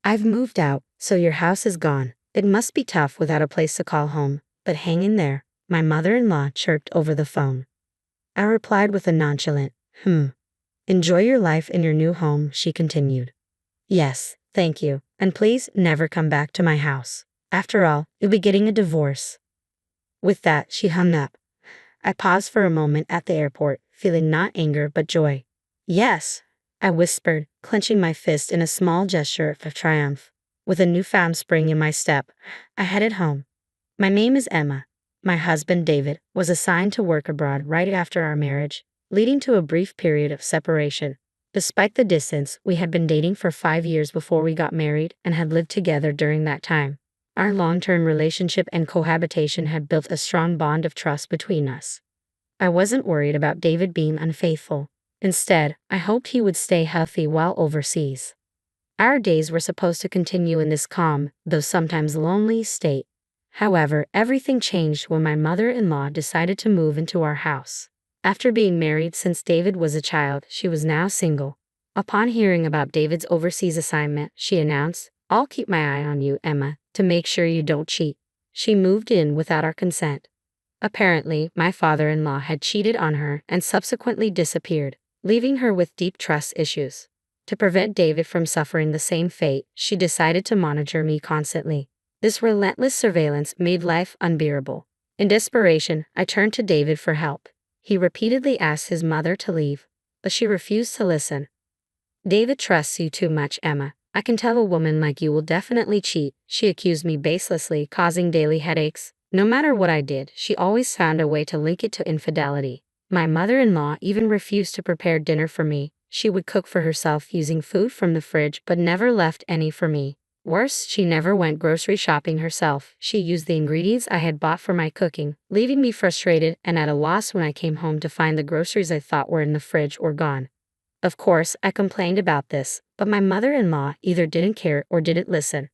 I've moved out, so your house is gone. It must be tough without a place to call home, but hang in there, my mother-in-law chirped over the phone. I replied with a nonchalant, Enjoy your life in your new home, she continued. Yes, thank you, and please never come back to my house. After all, you'll be getting a divorce. With that, she hung up. I paused for a moment at the airport, feeling not anger but joy. Yes, I whispered, clenching my fist in a small gesture of triumph. With a newfound spring in my step, I headed home. My name is Emma. My husband, David, was assigned to work abroad right after our marriage, leading to a brief period of separation. Despite the distance, we had been dating for 5 years before we got married and had lived together during that time. Our long-term relationship and cohabitation had built a strong bond of trust between us. I wasn't worried about David being unfaithful. Instead, I hoped he would stay healthy while overseas. Our days were supposed to continue in this calm, though sometimes lonely, state. However, everything changed when my mother-in-law decided to move into our house. After being married since David was a child, she was now single. Upon hearing about David's overseas assignment, she announced, "I'll keep my eye on you, Emma, to make sure you don't cheat." She moved in without our consent. Apparently, my father-in-law had cheated on her and subsequently disappeared, leaving her with deep trust issues. To prevent David from suffering the same fate, she decided to monitor me constantly. This relentless surveillance made life unbearable. In desperation, I turned to David for help. He repeatedly asked his mother to leave, but she refused to listen. "David trusts you too much, Emma. I can tell a woman like you will definitely cheat," she accused me baselessly, causing daily headaches. No matter what I did, she always found a way to link it to infidelity. My mother-in-law even refused to prepare dinner for me. She would cook for herself using food from the fridge but never left any for me. Worse, she never went grocery shopping herself. She used the ingredients I had bought for my cooking, leaving me frustrated and at a loss when I came home to find the groceries I thought were in the fridge were gone. Of course, I complained about this, but my mother-in-law either didn't care or didn't listen.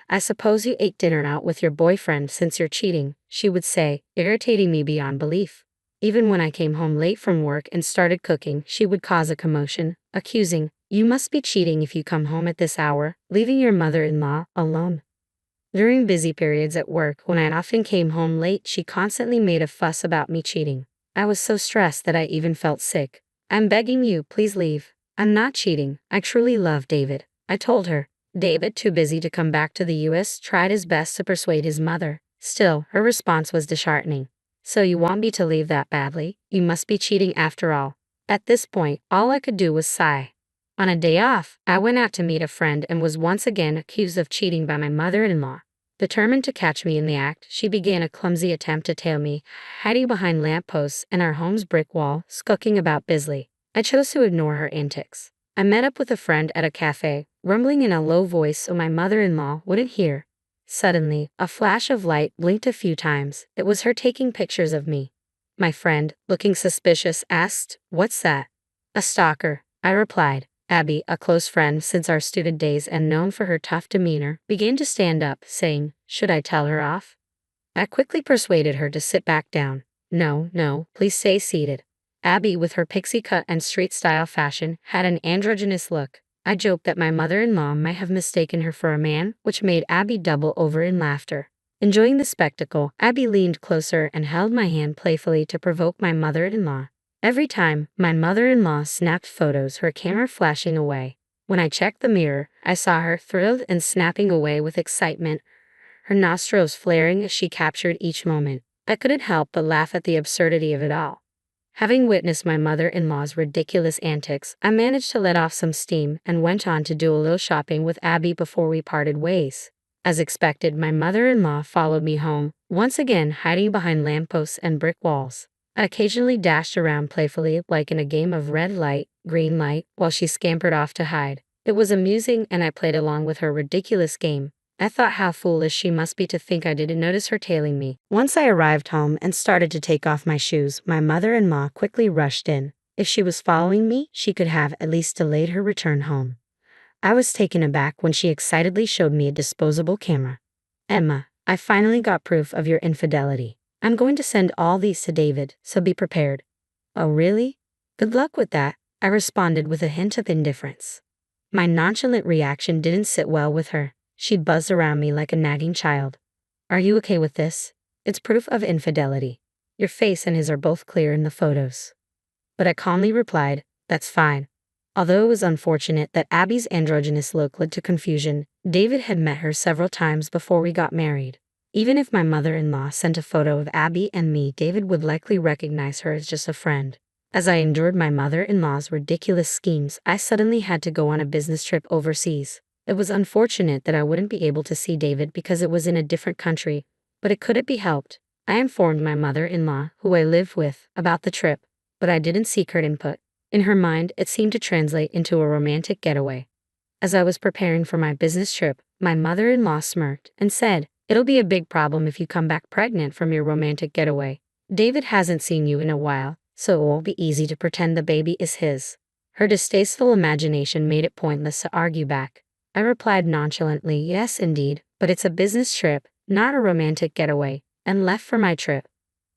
"I suppose you ate dinner out with your boyfriend since you're cheating," she would say, irritating me beyond belief. Even when I came home late from work and started cooking, she would cause a commotion, accusing, "You must be cheating if you come home at this hour, leaving your mother-in-law alone." During busy periods at work, when I often came home late, she constantly made a fuss about me cheating. I was so stressed that I even felt sick. "I'm begging you, please leave. I'm not cheating. I truly love David," I told her. David, too busy to come back to the US, tried his best to persuade his mother. Still, her response was disheartening. "So you want me to leave that badly? You must be cheating after all." At this point, all I could do was sigh. On a day off, I went out to meet a friend and was once again accused of cheating by my mother-in-law. Determined to catch me in the act, she began a clumsy attempt to tail me, hiding behind lampposts and our home's brick wall, skulking about busily. I chose to ignore her antics. I met up with a friend at a cafe, rumbling in a low voice so my mother-in-law wouldn't hear. Suddenly, a flash of light blinked a few times. It was her taking pictures of me. My friend, looking suspicious, asked, "What's that?" "A stalker," I replied. Abby, a close friend since our student days and known for her tough demeanor, began to stand up, saying, "Should I tell her off?" I quickly persuaded her to sit back down. No, please stay seated." Abby, with her pixie cut and street-style fashion, had an androgynous look. I joked that my mother-in-law might have mistaken her for a man, which made Abby double over in laughter. Enjoying the spectacle, Abby leaned closer and held my hand playfully to provoke my mother-in-law. Every time, my mother-in-law snapped photos, her camera flashing away. When I checked the mirror, I saw her thrilled and snapping away with excitement, her nostrils flaring as she captured each moment. I couldn't help but laugh at the absurdity of it all. Having witnessed my mother-in-law's ridiculous antics, I managed to let off some steam and went on to do a little shopping with Abby before we parted ways. As expected, my mother-in-law followed me home, once again hiding behind lampposts and brick walls. I occasionally dashed around playfully like in a game of red light, green light, while she scampered off to hide. It was amusing and I played along with her ridiculous game. I thought how foolish she must be to think I didn't notice her tailing me. Once I arrived home and started to take off my shoes, my mother-in-law quickly rushed in. If she was following me, she could have at least delayed her return home. I was taken aback when she excitedly showed me a disposable camera. "Emma, I finally got proof of your infidelity. I'm going to send all these to David, so be prepared." "Oh really? Good luck with that," I responded with a hint of indifference. My nonchalant reaction didn't sit well with her. She buzzed around me like a nagging child. Are you okay with this? It's proof of infidelity. Your face and his are both clear in the photos. But I calmly replied, that's fine. Although it was unfortunate that Abby's androgynous look led to confusion, David had met her several times before we got married. Even if my mother-in-law sent a photo of Abby and me, David would likely recognize her as just a friend. As I endured my mother-in-law's ridiculous schemes, I suddenly had to go on a business trip overseas. It was unfortunate that I wouldn't be able to see David because it was in a different country, but it couldn't be helped. I informed my mother-in-law, who I lived with, about the trip, but I didn't seek her input. In her mind, it seemed to translate into a romantic getaway. As I was preparing for my business trip, my mother-in-law smirked and said, it'll be a big problem if you come back pregnant from your romantic getaway. David hasn't seen you in a while, so it won't be easy to pretend the baby is his. Her distasteful imagination made it pointless to argue back. I replied nonchalantly, yes indeed, but it's a business trip, not a romantic getaway, and left for my trip.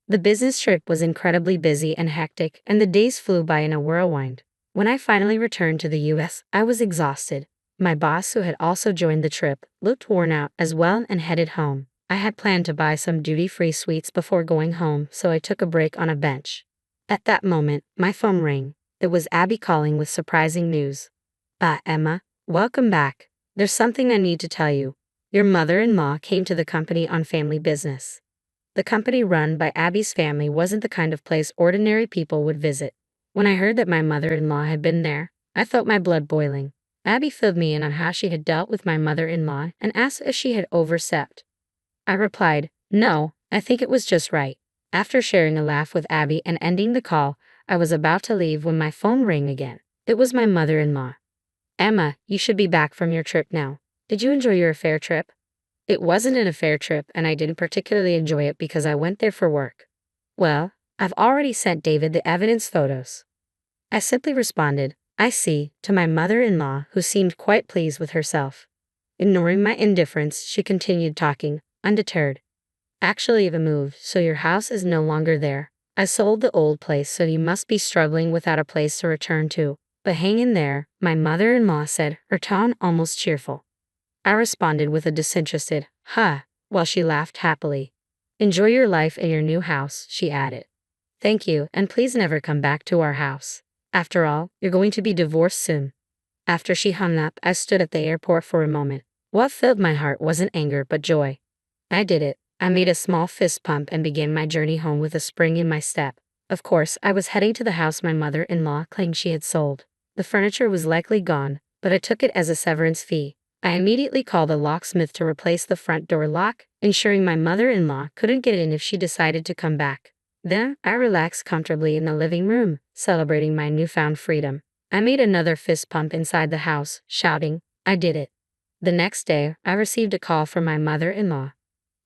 The business trip was incredibly busy and hectic, and the days flew by in a whirlwind. When I finally returned to the US, I was exhausted. My boss, who had also joined the trip, looked worn out as well and headed home. I had planned to buy some duty-free sweets before going home, so I took a break on a bench. At that moment, my phone rang. It was Abby calling with surprising news. Emma, welcome back. There's something I need to tell you. Your mother-in-law came to the company on family business. The company run by Abby's family wasn't the kind of place ordinary people would visit. When I heard that my mother-in-law had been there, I felt my blood boiling. Abby filled me in on how she had dealt with my mother-in-law and asked if she had overstepped. I replied, no, I think it was just right. After sharing a laugh with Abby and ending the call, I was about to leave when my phone rang again. It was my mother-in-law. Emma, you should be back from your trip now. Did you enjoy your affair trip? It wasn't an affair trip, and I didn't particularly enjoy it because I went there for work. Well, I've already sent David the evidence photos. I simply responded, I see, to my mother-in-law, who seemed quite pleased with herself. Ignoring my indifference, she continued talking, undeterred. Actually, you've moved, so your house is no longer there. I sold the old place, so you must be struggling without a place to return to. But hang in there, my mother-in-law said, her tone almost cheerful. I responded with a disinterested, while she laughed happily. Enjoy your life in your new house, she added. Thank you, and please never come back to our house. After all, you're going to be divorced soon. After she hung up, I stood at the airport for a moment. What filled my heart wasn't anger but joy. I did it. I made a small fist pump and began my journey home with a spring in my step. Of course, I was heading to the house my mother-in-law claimed she had sold. The furniture was likely gone, but I took it as a severance fee. I immediately called a locksmith to replace the front door lock, ensuring my mother-in-law couldn't get in if she decided to come back. Then, I relaxed comfortably in the living room, celebrating my newfound freedom. I made another fist pump inside the house, shouting, I did it. The next day, I received a call from my mother-in-law.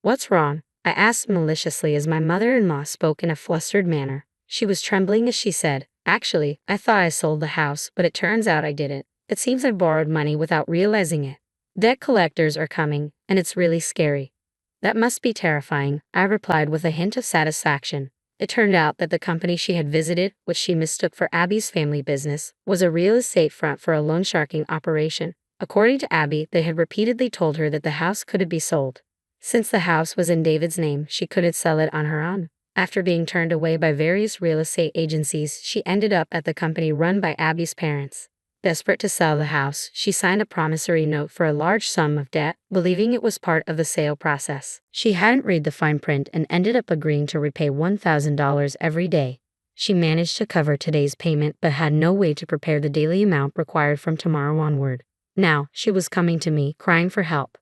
What's wrong? I asked maliciously as my mother-in-law spoke in a flustered manner. She was trembling as she said, actually, I thought I sold the house, but it turns out I didn't. It seems I borrowed money without realizing it. Debt collectors are coming, and it's really scary. That must be terrifying, I replied with a hint of satisfaction. It turned out that the company she had visited, which she mistook for Abby's family business, was a real estate front for a loan sharking operation. According to Abby, they had repeatedly told her that the house couldn't be sold. Since the house was in David's name, she couldn't sell it on her own. After being turned away by various real estate agencies, she ended up at the company run by Abby's parents. Desperate to sell the house, she signed a promissory note for a large sum of debt, believing it was part of the sale process. She hadn't read the fine print and ended up agreeing to repay $1,000 every day. She managed to cover today's payment but had no way to prepare the daily amount required from tomorrow onward. Now, she was coming to me, crying for help.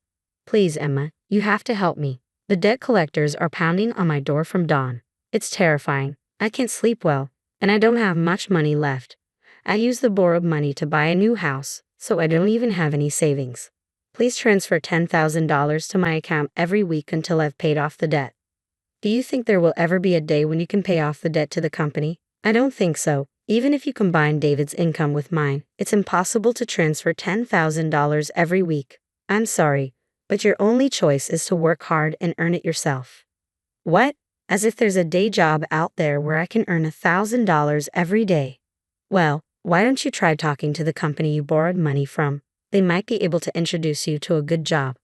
Please, Emma, you have to help me. The debt collectors are pounding on my door from dawn. It's terrifying. I can't sleep well, and I don't have much money left. I used the borrowed money to buy a new house, so I don't even have any savings. Please transfer $10,000 to my account every week until I've paid off the debt. Do you think there will ever be a day when you can pay off the debt to the company? I don't think so. Even if you combine David's income with mine, it's impossible to transfer $10,000 every week. I'm sorry, but your only choice is to work hard and earn it yourself. What? As if there's a day job out there where I can earn $1,000 every day. Well, Why don't you try talking to the company you borrowed money from? They might be able to introduce you to a good job.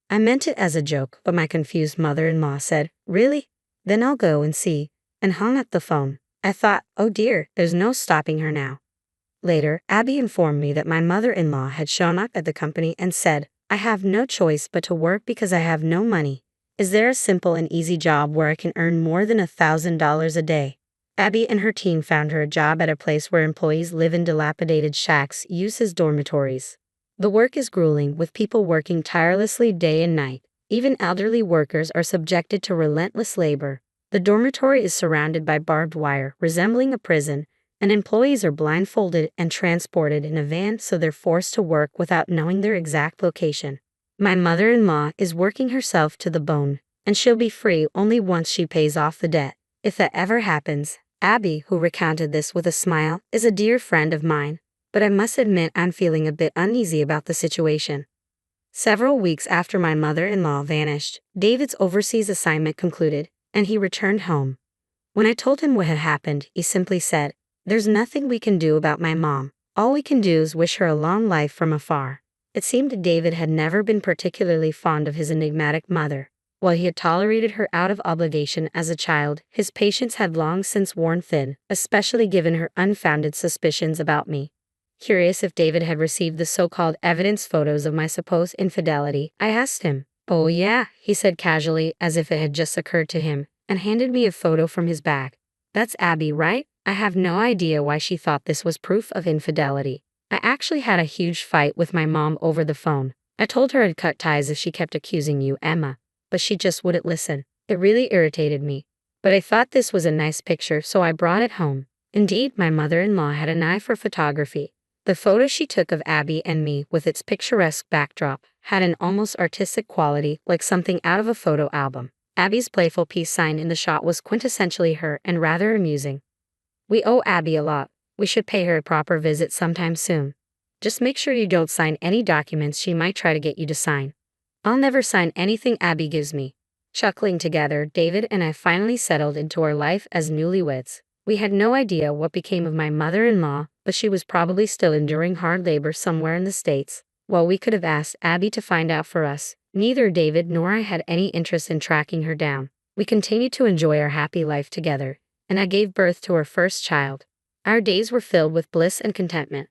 I meant it as a joke, but my confused mother-in-law said, "Really? Then I'll go and see," and hung up the phone. I thought, oh dear, there's no stopping her now. Later, Abby informed me that my mother-in-law had shown up at the company and said, "I have no choice but to work because I have no money. Is there a simple and easy job where I can earn more than $1,000 a day?" Abby and her team found her a job at a place where employees live in dilapidated shacks used as dormitories. The work is grueling, with people working tirelessly day and night. Even elderly workers are subjected to relentless labor. The dormitory is surrounded by barbed wire, resembling a prison, and employees are blindfolded and transported in a van, so they're forced to work without knowing their exact location. My mother-in-law is working herself to the bone, and she'll be free only once she pays off the debt. If that ever happens. Abby, who recounted this with a smile, is a dear friend of mine, but I must admit I'm feeling a bit uneasy about the situation. Several weeks after my mother-in-law vanished, David's overseas assignment concluded, and he returned home. When I told him what had happened, he simply said, "There's nothing we can do about my mom. All we can do is wish her a long life from afar." It seemed David had never been particularly fond of his enigmatic mother. While he had tolerated her out of obligation as a child, his patience had long since worn thin, especially given her unfounded suspicions about me. Curious if David had received the so-called evidence photos of my supposed infidelity, I asked him. "Oh yeah," he said casually, as if it had just occurred to him, and handed me a photo from his bag. "That's Abby, right?" I have no idea why she thought this was proof of infidelity. I actually had a huge fight with my mom over the phone. I told her I'd cut ties if she kept accusing you, Emma, but she just wouldn't listen. It really irritated me. But I thought this was a nice picture, so I brought it home. Indeed, my mother-in-law had an eye for photography. The photo she took of Abby and me, with its picturesque backdrop, had an almost artistic quality, like something out of a photo album. Abby's playful peace sign in the shot was quintessentially her and rather amusing. We owe Abby a lot. We should pay her a proper visit sometime soon. Just make sure you don't sign any documents she might try to get you to sign. I'll never sign anything Abby gives me. Chuckling together, David and I finally settled into our life as newlyweds. We had no idea what became of my mother-in-law, but she was probably still enduring hard labor somewhere in the States. While we could have asked Abby to find out for us, neither David nor I had any interest in tracking her down. We continued to enjoy our happy life together, and I gave birth to our first child. Our days were filled with bliss and contentment.